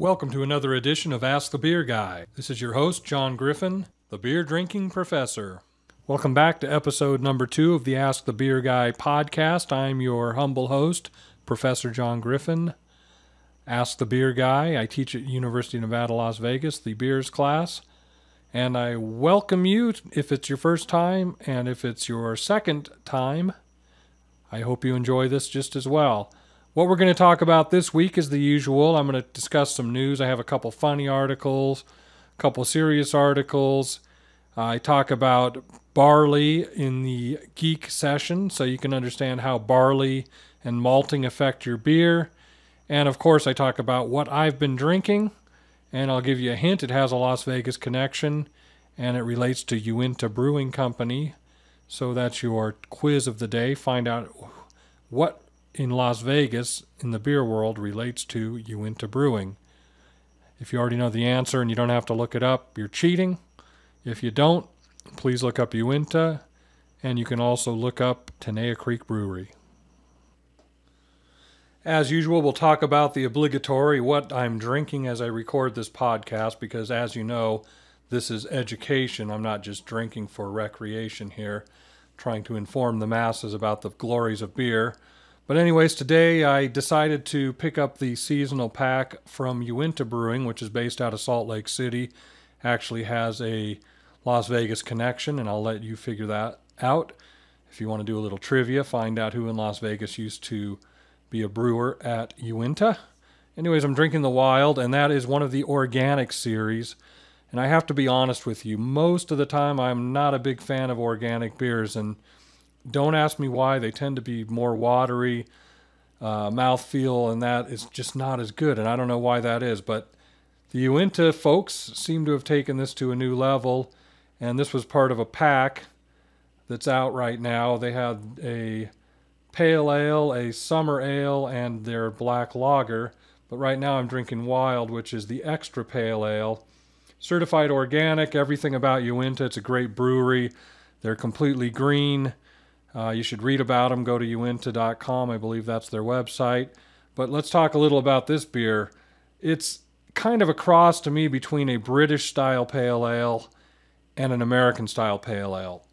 Welcome to another edition of Ask the Beer Guy. This is your host, Jon Griffin, the beer drinking professor. Welcome back to episode number 2 of the Ask the Beer Guy podcast. I'm your humble host, Professor Jon Griffin. Ask the Beer Guy. I teach at University of Nevada, Las Vegas, the beers class. And I welcome you if it's your first time, and if it's your second time, I hope you enjoy this just as well. What we're going to talk about this week is the usual. I'm going to discuss some news. I have a couple funny articles, a couple serious articles. I talk about barley in the geek session, so you can understand how barley and malting affect your beer. And of course, I talk about what I've been drinking, and I'll give you a hint. It has a Las Vegas connection, and it relates to Uinta Brewing Company. So that's your quiz of the day. Find out what in Las Vegas, in the beer world, relates to Uinta Brewing. If you already know the answer and you don't have to look it up, you're cheating. If you don't, please look up Uinta, and you can also look up Tenaya Creek Brewery. As usual, we'll talk about the obligatory what I'm drinking as I record this podcast, because as you know, this is education. I'm not just drinking for recreation here, trying to inform the masses about the glories of beer. But anyways, today I decided to pick up the seasonal pack from Uinta Brewing, which is based out of Salt Lake City. Actually has a Las Vegas connection, and I'll let you figure that out. If you want to do a little trivia, find out who in Las Vegas used to be a brewer at Uinta. Anyways, I'm drinking the Wild, and that is one of the organic series. And I have to be honest with you, most of the time I'm not a big fan of organic beers, and don't ask me why. They tend to be more watery, mouthfeel, and that is just not as good. And I don't know why that is. But the Uinta folks seem to have taken this to a new level. And this was part of a pack that's out right now. They had a pale ale, a summer ale, and their black lager. But right now I'm drinking Wild, which is the extra pale ale. Certified organic, everything about Uinta. It's a great brewery. They're completely green. You should read about them. Go to uinta.com. I believe that's their website. But let's talk a little about this beer. It's kind of a cross to me between a British-style pale ale and an American-style pale ale.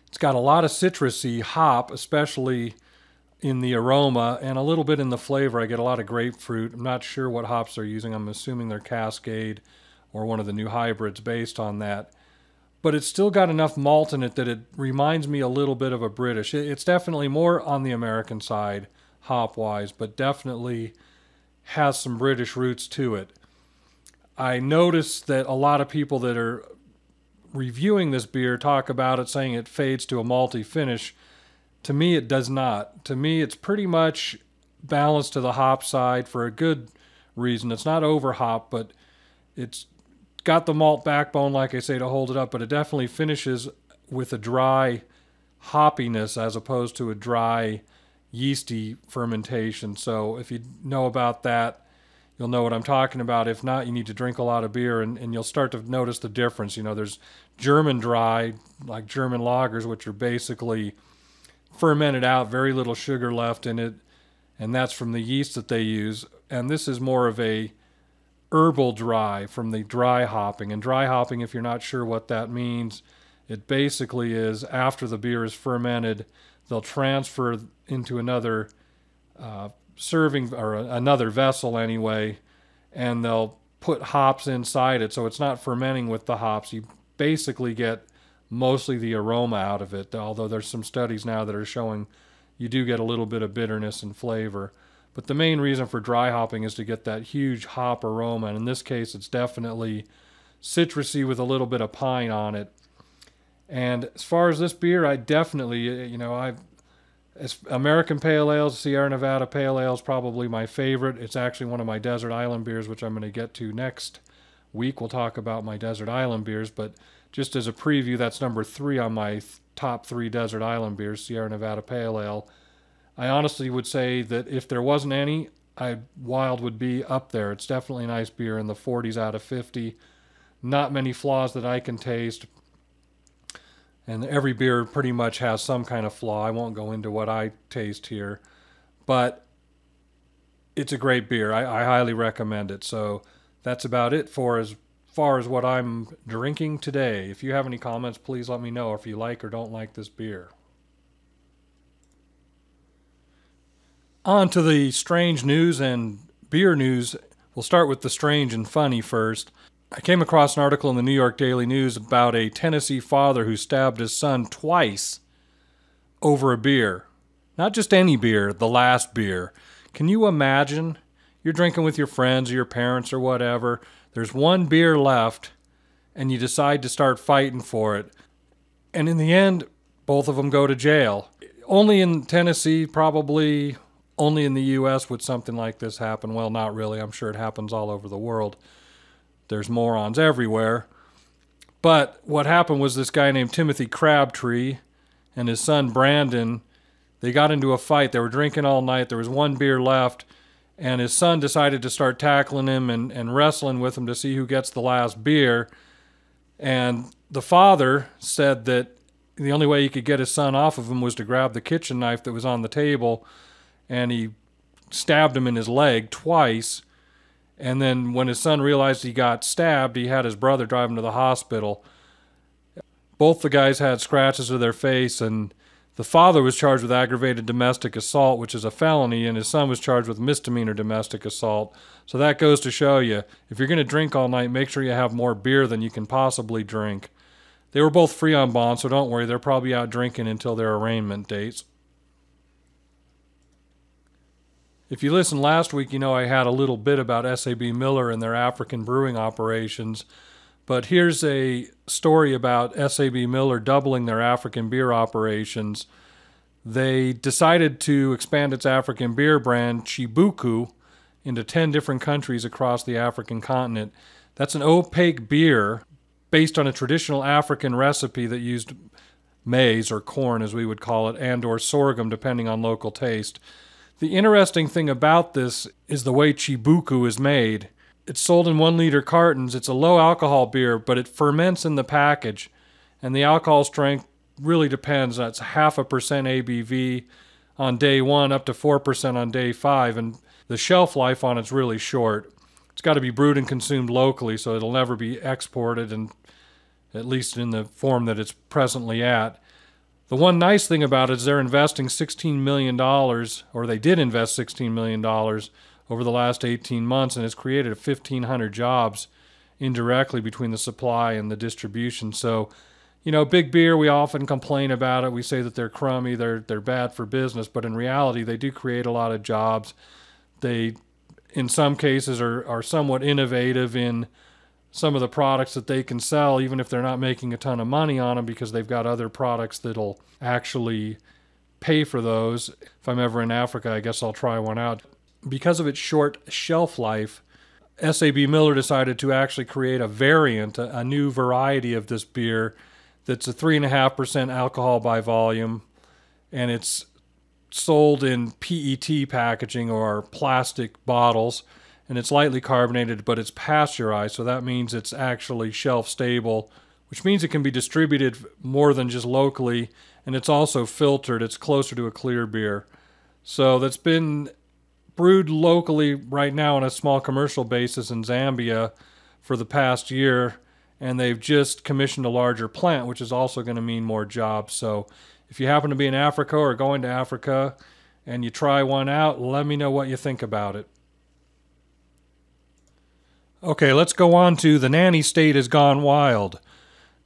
It's got a lot of citrusy hop, especially in the aroma, and a little bit in the flavor. I get a lot of grapefruit. I'm not sure what hops they're using. I'm assuming they're Cascade or one of the new hybrids based on that. But it's still got enough malt in it that it reminds me a little bit of a British. It's definitely more on the American side, hop-wise, but definitely has some British roots to it. I noticed that a lot of people that are reviewing this beer talk about it, saying it fades to a malty finish. To me, it does not. To me, it's pretty much balanced to the hop side for a good reason. It's not over-hop, but it's got the malt backbone, like I say, to hold it up, but it definitely finishes with a dry hoppiness as opposed to a dry yeasty fermentation. So if you know about that, you'll know what I'm talking about. If not, you need to drink a lot of beer, and you'll start to notice the difference. You know, there's German dry, like German lagers, which are basically fermented out, very little sugar left in it, and that's from the yeast that they use. And this is more of a herbal dry from the dry hopping. And dry hopping, if you're not sure what that means, it basically is after the beer is fermented, they'll transfer into another serving, or another vessel anyway, and they'll put hops inside it. So it's not fermenting with the hops. You basically get mostly the aroma out of it, although there's some studies now that are showing you do get a little bit of bitterness and flavor. But the main reason for dry hopping is to get that huge hop aroma. And in this case, it's definitely citrusy with a little bit of pine on it. And as far as this beer, I definitely, American Pale Ales, Sierra Nevada Pale Ale is probably my favorite. It's actually one of my Desert Island beers, which I'm going to get to next week. We'll talk about my Desert Island beers. But just as a preview, that's number 3 on my top 3 Desert Island beers, Sierra Nevada Pale Ale. I honestly would say that if there wasn't any, Wild would be up there. It's definitely a nice beer in the 40s out of 50. Not many flaws that I can taste. And every beer pretty much has some kind of flaw. I won't go into what I taste here. But It's a great beer. I highly recommend it. So that's about it for as far as what I'm drinking today. If you have any comments, please let me know if you like or don't like this beer. On to the strange news and beer news. We'll start with the strange and funny first. I came across an article in the New York Daily News about a Tennessee father who stabbed his son twice over a beer. Not just any beer, the last beer. Can you imagine? You're drinking with your friends or your parents or whatever. There's one beer left, and you decide to start fighting for it. And in the end, both of them go to jail. Only in Tennessee, probably only in the U.S. would something like this happen. Well, not really. I'm sure it happens all over the world. There's morons everywhere. But what happened was this guy named Timothy Crabtree and his son Brandon, they got into a fight. They were drinking all night. There was one beer left, and his son decided to start tackling him and wrestling with him to see who gets the last beer. And the father said that the only way he could get his son off of him was to grab the kitchen knife that was on the table, and he stabbed him in his leg twice. And then when his son realized he got stabbed, he had his brother drive him to the hospital. Both the guys had scratches to their face, and the father was charged with aggravated domestic assault, which is a felony, and his son was charged with misdemeanor domestic assault. So that goes to show you, if you're going to drink all night, make sure you have more beer than you can possibly drink. They were both free on bond, so don't worry, they're probably out drinking until their arraignment dates. If you listened last week, you know I had a little bit about SABMiller and their African brewing operations. But here's a story about SABMiller doubling their African beer operations. They decided to expand its African beer brand, Chibuku, into 10 different countries across the African continent. That's an opaque beer based on a traditional African recipe that used maize, or corn as we would call it, and or sorghum depending on local taste. The interesting thing about this is the way Chibuku is made. It's sold in 1-liter cartons. It's a low alcohol beer, but it ferments in the package. And the alcohol strength really depends. That's 0.5% ABV on day 1 up to 4% on day 5. And the shelf life on it's really short. It's got to be brewed and consumed locally, so it'll never be exported, and at least in the form that it's presently at. The one nice thing about it is they're investing $16 million, or they did invest $16 million over the last 18 months, and it's created 1,500 jobs indirectly between the supply and the distribution. So, you know, big beer, we often complain about it. We say that they're crummy, they're bad for business, but in reality, they do create a lot of jobs. They, in some cases, are somewhat innovative in some of the products that they can sell, even if they're not making a ton of money on them, because they've got other products that'll actually pay for those. If I'm ever in Africa, I guess I'll try one out. Because of its short shelf life, SABMiller decided to actually create a variant, a new variety of this beer that's a 3.5% alcohol by volume, and it's sold in PET packaging, or plastic bottles. And it's lightly carbonated, but it's pasteurized, so that means it's actually shelf stable, which means it can be distributed more than just locally, and it's also filtered. It's closer to a clear beer. So that's been brewed locally right now on a small commercial basis in Zambia for the past year, and they've just commissioned a larger plant, which is also going to mean more jobs. So if you happen to be in Africa or going to Africa and you try one out, let me know what you think about it. Okay, let's go on to the nanny state has gone wild.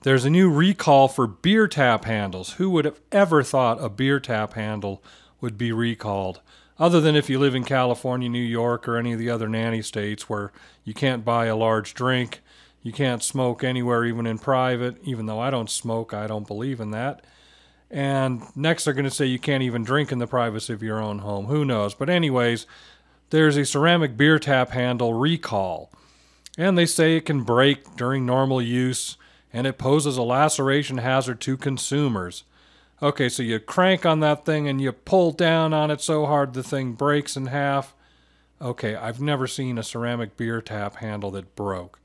There's a new recall for beer tap handles. Who would have ever thought a beer tap handle would be recalled? Other than if you live in California, New York, or any of the other nanny states where you can't buy a large drink, you can't smoke anywhere, even in private. Even though I don't smoke, I don't believe in that. And next they're going to say you can't even drink in the privacy of your own home. Who knows? But anyways, there's a ceramic beer tap handle recall. And they say it can break during normal use, and it poses a laceration hazard to consumers. Okay, so you crank on that thing and you pull down on it so hard the thing breaks in half. Okay, I've never seen a ceramic beer tap handle that broke.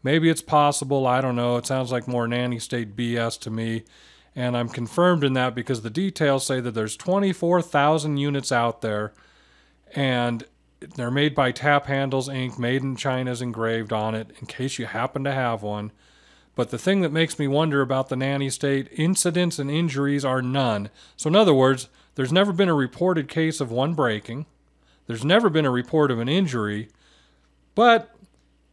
Maybe it's possible, I don't know. It sounds like more nanny state BS to me. And I'm confirmed in that because the details say that there's 24,000 units out there, and They're made by Tap Handles Inc. Made in China is engraved on it, in case you happen to have one. But the thing that makes me wonder about the nanny state, incidents and injuries are none. So in other words, there's never been a reported case of one breaking. There's never been a report of an injury. But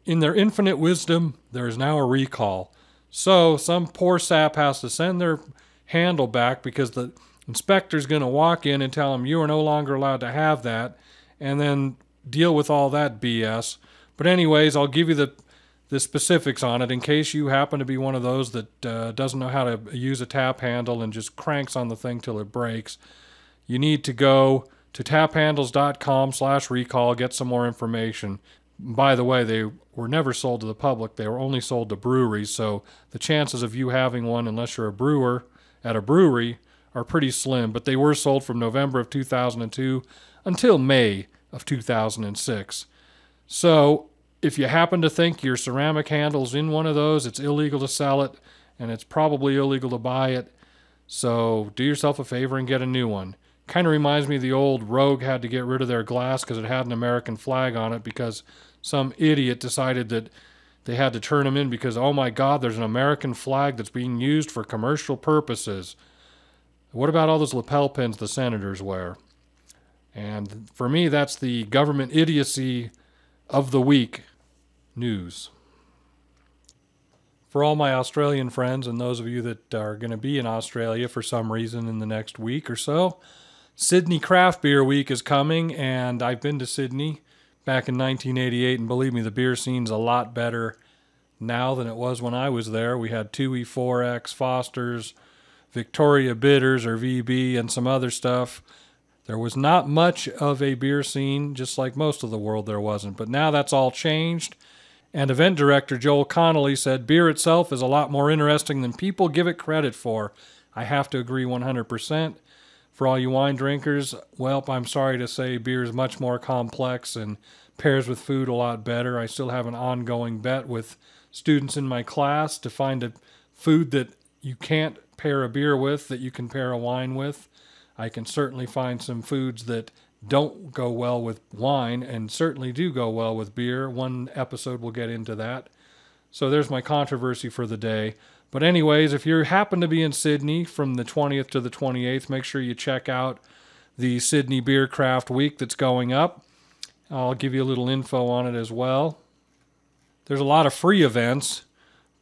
in their infinite wisdom, there is now a recall. So some poor sap has to send their handle back because the inspector's going to walk in and tell them you are no longer allowed to have that, and then deal with all that BS. But anyways, I'll give you the specifics on it in case you happen to be one of those that doesn't know how to use a tap handle and just cranks on the thing till it breaks. You need to go to taphandles.com/recall, get some more information. By the way, they were never sold to the public. They were only sold to breweries, so the chances of you having one, unless you're a brewer at a brewery, are pretty slim. But they were sold from November of 2002 until May of 2006. So if you happen to think your ceramic handle's in one of those, it's illegal to sell it, and it's probably illegal to buy it. So do yourself a favor and get a new one. Kind of reminds me of the old Rogue had to get rid of their glass because it had an American flag on it because some idiot decided that they had to turn them in because, oh my God, there's an American flag that's being used for commercial purposes. What about all those lapel pins the senators wear? And for me, that's the government idiocy of the week news. For all my Australian friends and those of you that are going to be in Australia for some reason in the next week or so, Sydney Craft Beer Week is coming, and I've been to Sydney back in 1988, and believe me, the beer scene's a lot better now than it was when I was there. We had Tui 4X, Foster's, Victoria Bitters or VB, and some other stuff. There was not much of a beer scene, just like most of the world there wasn't. But now that's all changed. And event director Joel Connolly said beer itself is a lot more interesting than people give it credit for. I have to agree 100%. For all you wine drinkers, well, I'm sorry to say beer is much more complex and pairs with food a lot better. I still have an ongoing bet with students in my class to find a food that you can't pair a beer with that you can pair a wine with. I can certainly find some foods that don't go well with wine and certainly do go well with beer. One episode will get into that. So there's my controversy for the day. But anyways, if you happen to be in Sydney from the 20th to the 28th, make sure you check out the Sydney Beer Craft Week that's going up. I'll give you a little info on it as well. There's a lot of free events,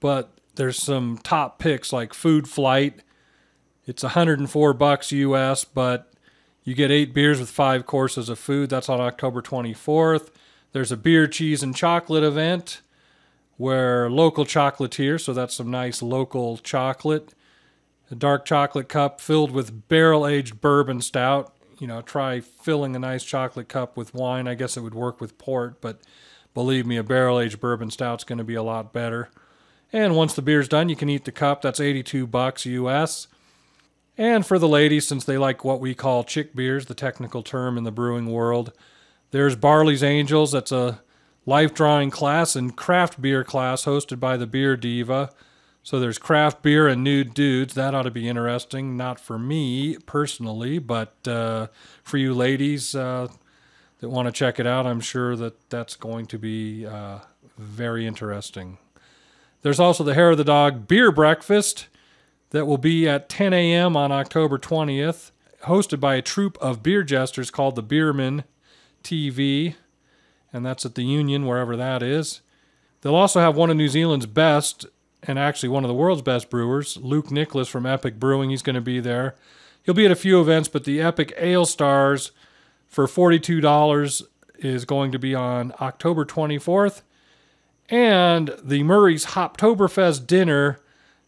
but there's some top picks like Food Flight. It's $104 US, but you get 8 beers with 5 courses of food. That's on October 24th. There's a beer, cheese, and chocolate event where local chocolatier, so that's some nice local chocolate. A dark chocolate cup filled with barrel-aged bourbon stout. You know, try filling a nice chocolate cup with wine. I guess it would work with port, but believe me, a barrel-aged bourbon stout's going to be a lot better. And once the beer's done, you can eat the cup. That's $82 US. And for the ladies, since they like what we call chick beers, the technical term in the brewing world, there's Barley's Angels. That's a life drawing class and craft beer class hosted by the Beer Diva. So there's craft beer and nude dudes. That ought to be interesting. Not for me personally, but for you ladies that want to check it out, I'm sure that that's going to be very interesting. There's also the Hair of the Dog Beer Breakfast that will be at 10 a.m. on October 20th, hosted by a troupe of beer jesters called the Beermen TV, and that's at the Union, wherever that is. They'll also have one of New Zealand's best, and actually one of the world's best brewers, Luke Nicholas from Epic Brewing. He's going to be there. He'll be at a few events, but the Epic Ale Stars for $42 is going to be on October 24th. And the Murray's Hoptoberfest dinner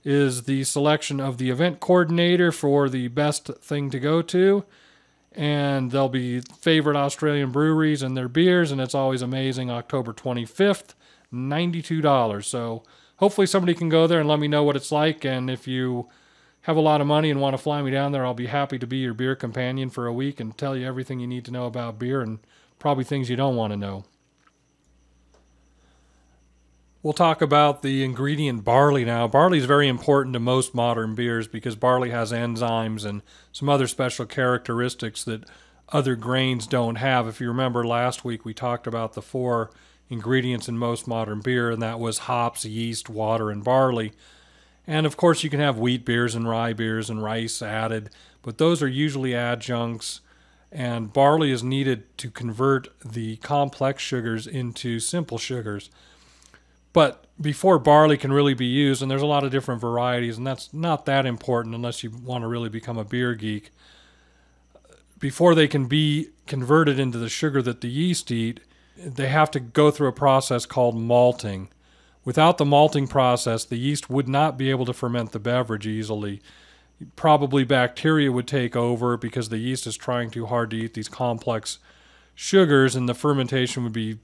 is the selection of the event coordinator for the best thing to go to. And there'll be favorite Australian breweries and their beers, and it's always amazing. October 25th, $92. So hopefully somebody can go there and let me know what it's like. And if you have a lot of money and want to fly me down there, I'll be happy to be your beer companion for a week and tell you everything you need to know about beer and probably things you don't want to know. We'll talk about the ingredient barley now. Barley is very important to most modern beers because barley has enzymes and some other special characteristics that other grains don't have. If you remember last week, we talked about the 4 ingredients in most modern beer, and that was hops, yeast, water, and barley. And of course, you can have wheat beers and rye beers and rice added, but those are usually adjuncts, and barley is needed to convert the complex sugars into simple sugars. But before barley can really be used, and there's a lot of different varieties, and that's not that important unless you want to really become a beer geek, before they can be converted into the sugar that the yeast eat, they have to go through a process called malting. Without the malting process, the yeast would not be able to ferment the beverage easily. Probably bacteria would take over because the yeast is trying too hard to eat these complex sugars, and the fermentation would be,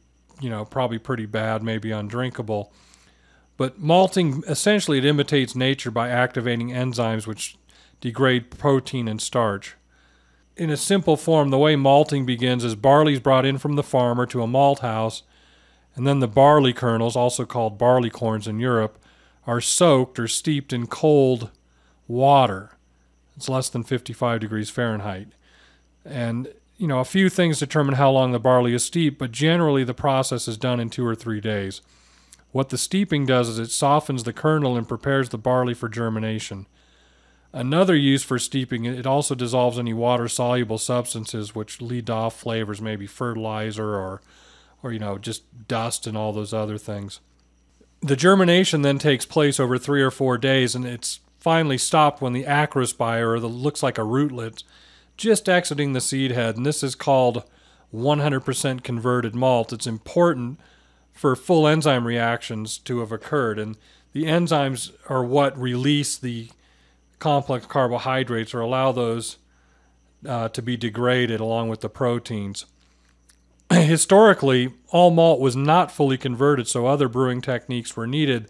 probably pretty bad, maybe undrinkable. But malting, essentially, it imitates nature by activating enzymes which degrade protein and starch. In a simple form, the way malting begins is barley is brought in from the farmer to a malt house, and then the barley kernels, also called barley corns in Europe, are soaked or steeped in cold water. It's less than 55 degrees Fahrenheit. And, a few things determine how long the barley is steeped, but generally the process is done in 2 or 3 days. What the steeping does is it softens the kernel and prepares the barley for germination. Another use for steeping, it also dissolves any water-soluble substances which lead to off flavors, maybe fertilizer or just dust and all those other things. The germination then takes place over 3 or 4 days, and it's finally stopped when the acrospire, or the looks like a rootlet, just exiting the seed head, and this is called 100% converted malt. It's important for full enzyme reactions to have occurred, and the enzymes are what release the complex carbohydrates or allow those to be degraded along with the proteins. Historically, all malt was not fully converted, so other brewing techniques were needed.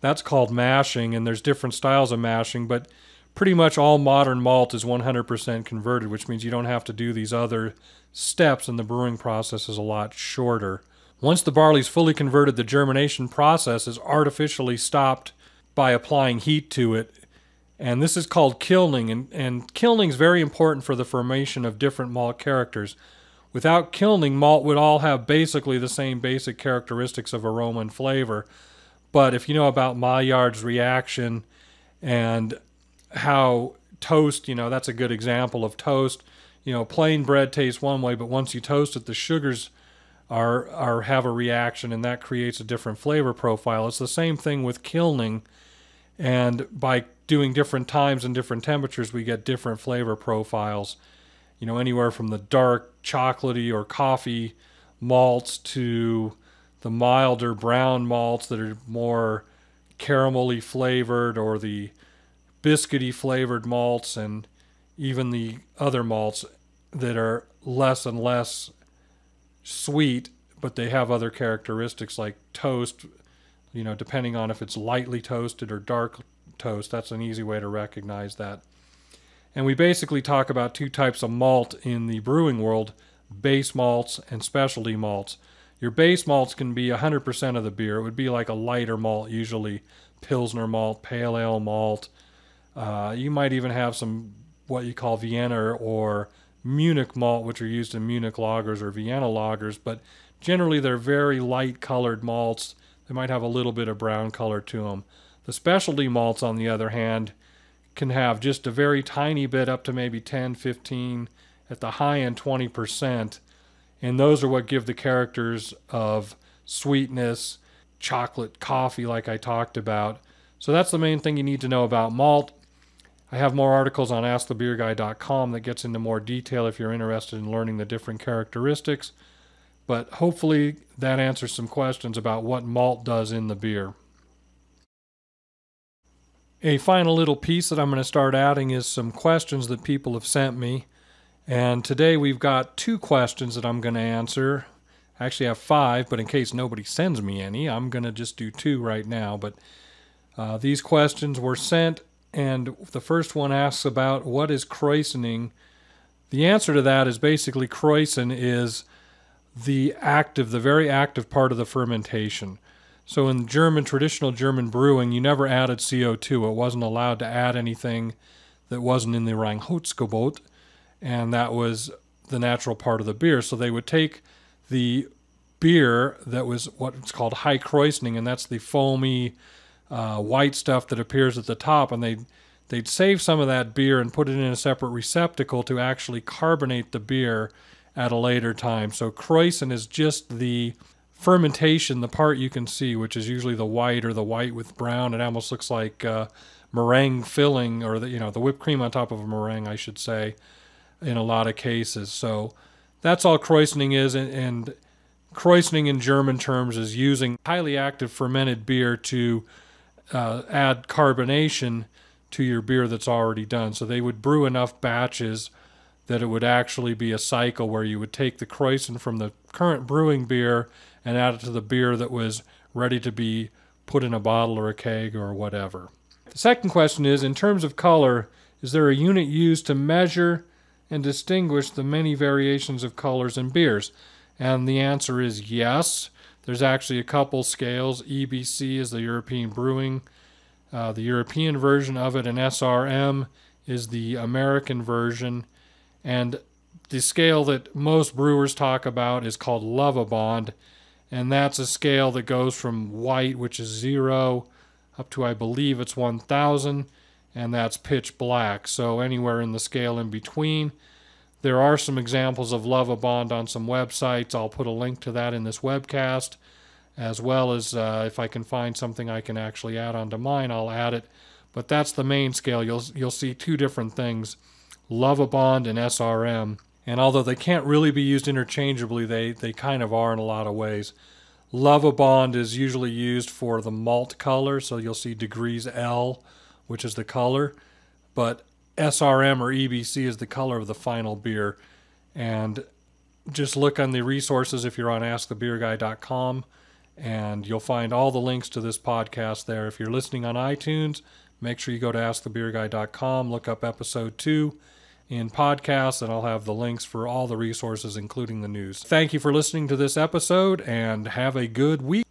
That's called mashing, and there's different styles of mashing, but pretty much all modern malt is 100% converted, which means you don't have to do these other steps, and the brewing process is a lot shorter. Once the barley is fully converted, the germination process is artificially stopped by applying heat to it, and this is called kilning, and kilning is very important for the formation of different malt characters. Without kilning, malt would all have basically the same basic characteristics of aroma and flavor. But if you know about Maillard's reaction and how toast, that's a good example of toast. Plain bread tastes one way, but once you toast it, the sugars have a reaction, and that creates a different flavor profile. It's the same thing with kilning, and by doing different times and different temperatures, we get different flavor profiles. Anywhere from the dark chocolatey or coffee malts to the milder brown malts that are more caramelly flavored, or the biscuity flavored malts, and even the other malts that are less and less sweet, but they have other characteristics like toast, depending on if it's lightly toasted or dark toast. That's an easy way to recognize that. And we basically talk about 2 types of malt in the brewing world: base malts and specialty malts. Your base malts can be 100% of the beer. It would be like a lighter malt, usually Pilsner malt, pale ale malt. You might even have some what you call Vienna or Munich malt, which are used in Munich lagers or Vienna lagers, but generally they're very light colored malts. They might have a little bit of brown color to them. The specialty malts, on the other hand, can have just a very tiny bit, up to maybe 10, 15, at the high end 20%. And those are what give the characters of sweetness, chocolate, coffee, like I talked about. So that's the main thing you need to know about malt. I have more articles on AskTheBeerGuy.com that gets into more detail if you're interested in learning the different characteristics. But hopefully that answers some questions about what malt does in the beer. A final little piece that I'm going to start adding is some questions that people have sent me. And today we've got 2 questions that I'm going to answer. I actually have 5, but in case nobody sends me any, I'm going to just do 2 right now. But these questions were sent, and the first one asks about what is krausening. The answer to that is basically krausen is the very active part of the fermentation. So in traditional German brewing, you never added CO2. It wasn't allowed to add anything that wasn't in the Reinheitsgebot, and that was the natural part of the beer. So they would take the beer that was what's called high krausening, and that's the foamy white stuff that appears at the top, and they'd save some of that beer and put it in a separate receptacle to actually carbonate the beer at a later time. So krausen is just the fermentation, the part you can see, which is usually the white or the white with brown. It almost looks like meringue filling, or the whipped cream on top of a meringue, I should say, in a lot of cases. So that's all krausening is, and krausening in German terms is using highly active fermented beer to add carbonation to your beer that's already done. So they would brew enough batches that it would actually be a cycle where you would take the krausen from the current brewing beer and add it to the beer that was ready to be put in a bottle or a keg or whatever. The second question is, in terms of color, is there a unit used to measure and distinguish the many variations of colors in beers? And the answer is yes. There's actually a couple scales. EBC is the European Brewing, the European version of it, and SRM is the American version. And the scale that most brewers talk about is called Lovibond, and that's a scale that goes from white, which is 0, up to, I believe it's 1,000, and that's pitch black. So anywhere in the scale in between. There are some examples of Lovibond on some websites. I'll put a link to that in this webcast, as well as if I can find something I can actually add onto mine, I'll add it. But that's the main scale. You'll see two different things, Lovibond and SRM. And although they can't really be used interchangeably, they kind of are in a lot of ways. Lovibond is usually used for the malt color, so you'll see degrees L, which is the color. But SRM or EBC is the color of the final beer. And just look on the resources if you're on askthebeerguy.com, and you'll find all the links to this podcast there. If you're listening on iTunes, make sure you go to askthebeerguy.com, look up episode 2 in podcasts, and I'll have the links for all the resources, including the news. Thank you for listening to this episode, and have a good week.